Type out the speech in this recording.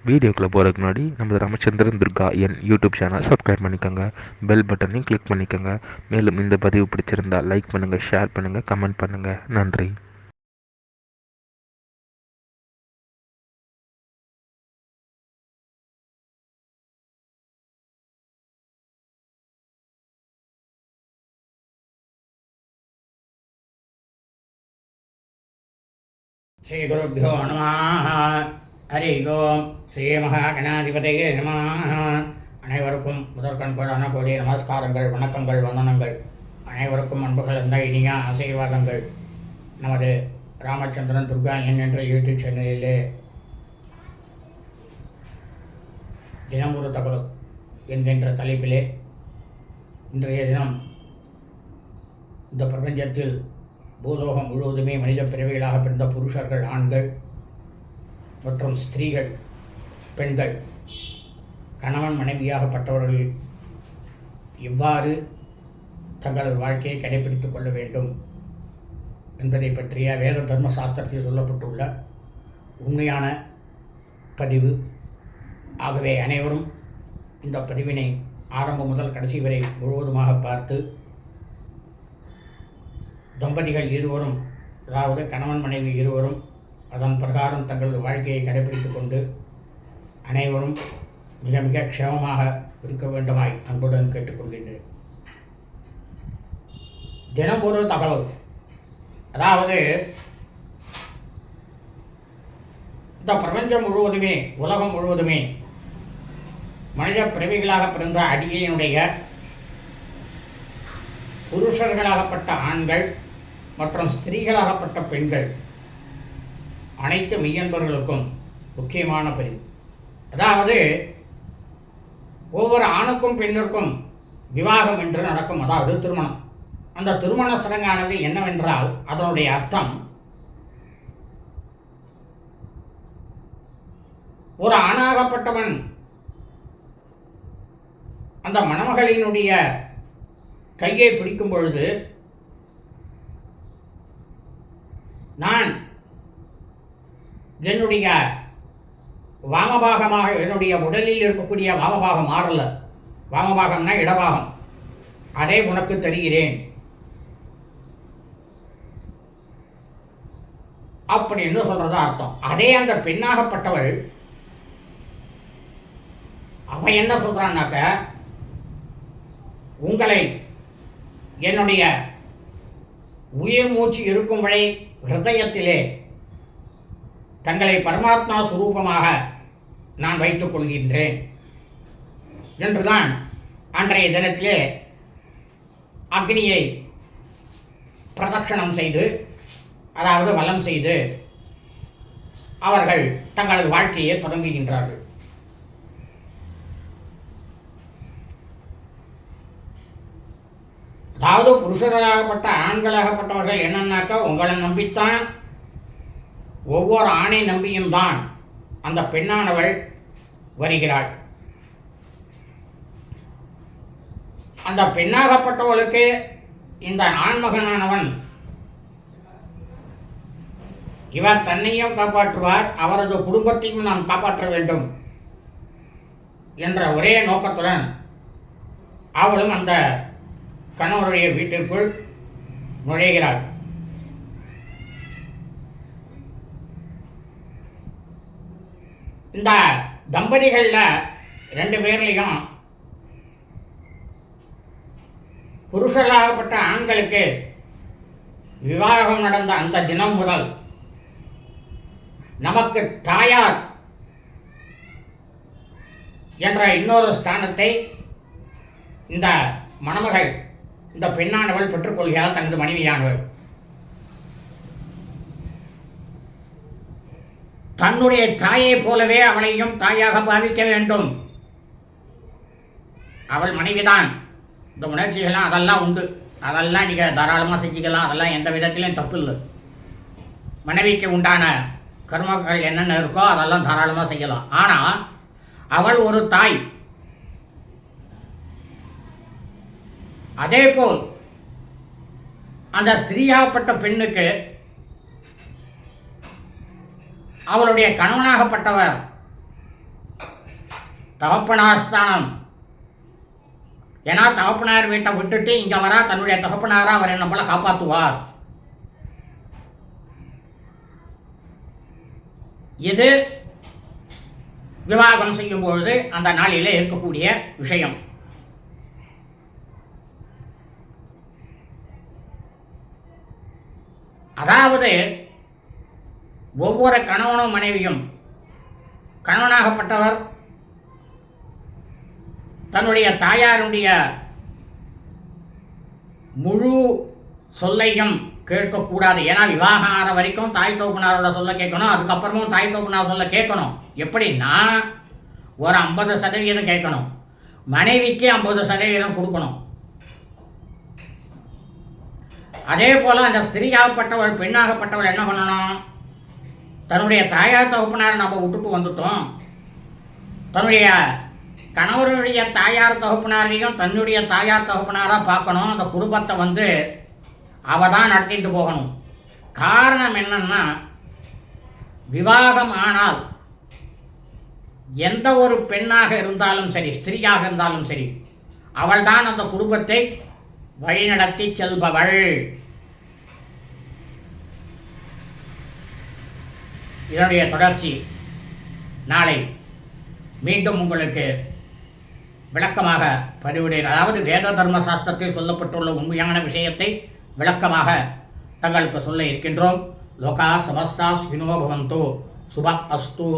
வீடியோக்குள்ளே போகிறதுக்கு முன்னாடி நம்ம ராமச்சந்திரன் துர்கா என் யூடியூப் சேனல் சப்ஸ்கிரைப் பண்ணிக்கோங்க, பெல் பட்டனையும் கிளிக் பண்ணிக்கோங்க. மேலும் இந்த பதிவு பிடிச்சிருந்தால் லைக் பண்ணுங்கள், ஷேர் பண்ணுங்கள், கமெண்ட் பண்ணுங்கள். நன்றி. ஸ்ரீ குருभ्यो நமः. ஹரி ஓம். ஸ்ரீ மகாகணாதிபதியே நமः. அனைவருக்கும் முதற்கண்களான கோடி நமஸ்காரங்கள், வணக்கங்கள், வந்தனங்கள். அனைவருக்கும் அன்புகள் அந்த இனிய ஆசீர்வாதங்கள். நமது ராமச்சந்திரன் துர்கா என்ற யூடியூப் சேனலிலே தினம் ஒரு தகவல் என்கின்ற தலைப்பிலே இன்றைய தினம் இந்த பிரபஞ்சத்தில் பூலோகம் முழுவதுமே மனித பிறவிகளாக பிறந்த புருஷர்கள், ஆண்கள் மற்றும் ஸ்திரீகள், பெண்கள், கணவன் மனைவியாகப்பட்டவர்கள் எவ்வாறு தங்களது வாழ்க்கையை கடைபிடித்துக் கொள்ள வேண்டும் என்பதை பற்றிய வேத தர்ம சாஸ்திரத்தில் சொல்லப்பட்டுள்ள உண்மையான பதிவு. ஆகவே அனைவரும் இந்த பதிவினை ஆரம்பம் முதல் கடைசி வரை முழுவதுமாக பார்த்து தம்பதிகள் இருவரும், அதாவது கணவன் மனைவி இருவரும் அதன் பிரகாரம் தங்களது வாழ்க்கையை கடைபிடித்து கொண்டு அனைவரும் மிக மிக க்ஷேமமாக இருக்க வேண்டுமாய் அன்புடன் கேட்டுக்கொள்கின்றேன். தினம் ஒரு தகவல். அதாவது இந்த பிரபஞ்சம் முழுவதுமே, உலகம் முழுவதுமே மனித பிறவிகளாக பிறந்த அடியனுடைய புருஷர்களாகப்பட்ட ஆண்கள் மற்றும் ஸ்திரீகளாகப்பட்ட பெண்கள் அனைத்து மெய்யன்பர்களுக்கும் முக்கியமான பதிவு. அதாவது ஒவ்வொரு ஆணுக்கும் பெண்ணிற்கும் விவாகம் என்று நடக்கும், அதாவது திருமணம். அந்த திருமண சடங்கானது என்னவென்றால் அதனுடைய அர்த்தம், ஒரு ஆணாகப்பட்டவன் அந்த மணமகளினுடைய கையை பிடிக்கும் பொழுது, நான் என்னுடைய வாமபாகமாக, என்னுடைய உடலில் இருக்கக்கூடிய வாமபாகம் மாறல, வாமபாகம்னா இடபாகம், அதே உனக்கு தருகிறேன் அப்படின்னு சொல்றதா அர்த்தம். அதே அந்த பெண்ணாகப்பட்டவள் அவ என்ன சொல்றான்னாக்க, உங்களை என்னுடைய உயிர் மூச்சு இருக்கும் வரை ஹிருதயத்திலே தங்களை பரமாத்மா சுரூபமாக நான் வைத்துக் கொள்கின்றேன் என்றுதான் அன்றைய தினத்திலே அக்னியை பிரதட்சணம் செய்து, அதாவது வலம் செய்து அவர்கள் தங்களது வாழ்க்கையை தொடங்குகின்றார்கள். அதாவது புருஷர்களாகப்பட்ட ஆண்களாகப்பட்டவர்கள் என்னன்னாக்கா, உங்களை நம்பித்தான், ஒவ்வொரு ஆணை நம்பியும் தான் அந்த பெண்ணானவள் வருகிறாள். அந்த பெண்ணாகப்பட்டவளுக்கு இந்த ஆண்மகனானவன் இவர் தன்னையும் காப்பாற்றுவார், அவரது குடும்பத்தையும் நாம் காப்பாற்ற வேண்டும் என்ற ஒரே நோக்கத்துடன் அவளும் அந்த கணவருடைய வீட்டிற்குள் நுழைகிறாள். இந்த தம்பதிகளில் 2 பேர்லையும் புருஷர்களாகப்பட்ட ஆண்களுக்கு விவாகம் நடந்த அந்த தினம் முதல் நமக்கு தாயார் என்ற இன்னொரு ஸ்தானத்தை இந்த மணமகள், இந்த பெண்ணானவள் பெற்றுக்கொள்கிறாள், தனது மனைவியானவள். தன்னுடைய தாயை போலவே அவளையும் தாயாக பாவிக்க வேண்டும். அவள் மனைவிதான். இந்த உணர்ச்சிகள்லாம் அதெல்லாம் உண்டு, அதெல்லாம் நீங்கள் தாராளமாக செஞ்சுக்கலாம், அதெல்லாம் எந்த விதத்திலையும் தப்பு இல்லை. மனைவிக்கு உண்டான கர்மங்கள் என்னென்ன இருக்கோ அதெல்லாம் தாராளமாக செய்யலாம். ஆனால் அவள் ஒரு தாய். அதேபோல் அந்த ஸ்திரீயாகப்பட்ட பெண்ணுக்கு அவளுடைய கணவனாகப்பட்டவர் தகப்பனார் ஸ்தானம். ஏன்னா தகப்பனார் வீட்டை விட்டுட்டு இங்கே வரா, தன்னுடைய தகப்பனாராக அவர் நம்மளை காப்பாற்றுவார். இது விவாகம் செய்யும் பொழுது அந்த நாளிலே இருக்கக்கூடிய விஷயம். அதாவது ஒவ்வொரு கணவனும் மனைவியும், கணவனாகப்பட்டவர் தன்னுடைய தாயாருடைய முழு சொல்லையும் கேட்கக்கூடாது. ஏன்னா விவாகம் ஆகிற வரைக்கும் தாய் தோப்புனாரோட சொல்ல கேட்கணும், அதுக்கப்புறமும் தாய் தோப்புனார் சொல்ல கேட்கணும். எப்படின்னா ஒரு 50% கேட்கணும், மனைவிக்கு 50% கொடுக்கணும். அதே போல் அந்த ஸ்திரீயாகப்பட்டவள், பெண்ணாகப்பட்டவள் என்ன பண்ணணும்? தன்னுடைய தாயார் தகப்பனார் நம்ம விட்டுட்டு வந்துட்டோம், தன்னுடைய கணவருடைய தாயார் தகப்பனாரையும் தன்னுடைய தாயார் தகப்பனாராக பார்க்கணும். அந்த குடும்பத்தை அவள் தான் நடத்திட்டு போகணும். காரணம் என்னன்னா, விவாகம் ஆனால் எந்த ஒரு பெண்ணாக இருந்தாலும் சரி, ஸ்திரீயாக இருந்தாலும் சரி, அவள் தான் அந்த குடும்பத்தை வழிநடத்தி செல்பவள். இதனுடைய தொடர்ச்சி நாளை மீண்டும் உங்களுக்கு விளக்கமாக பதிவிடுகிறேன். அதாவது வேத தர்ம சாஸ்திரத்தில் சொல்லப்பட்டுள்ள உண்மையான விஷயத்தை விளக்கமாக தங்களுக்கு சொல்ல இருக்கின்றோம். லோகா சமஸ்தா ஸ்வினோ பவந்தோ சுப அஸ்து.